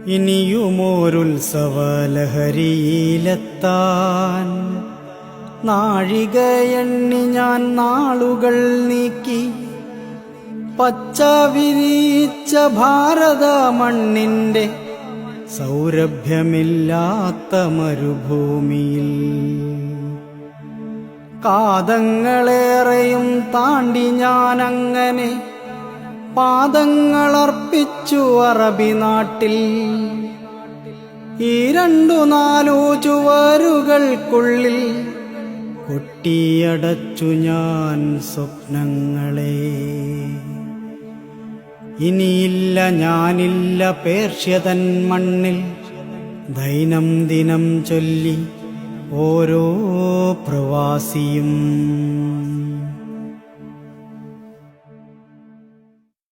ഇനിയുമോരുത്സവലഹരിയിലെത്താൻ നാഴികയെണ്ണി ഞാൻ നാളുകൾ നീക്കി. പച്ച വിരിച്ച ഭാരത മണ്ണിന്റെ സൗരഭ്യമില്ലാത്ത മരുഭൂമിയിൽ കാതങ്ങളേറെയും താണ്ടി ഞാനങ്ങനെ പാദങ്ങളർപ്പിച്ചു അറബി നാട്ടിൽ. ഈ 2-4 ചുവരുകൾക്കുള്ളിൽ കൊട്ടിയടച്ചു ഞാൻ സ്വപ്നങ്ങളെ. ഇനിയില്ല ഞാനില്ല പേർഷ്യതൻ മണ്ണിൽ ദൈനംദിനം ചൊല്ലി ഓരോ പ്രവാസിയും.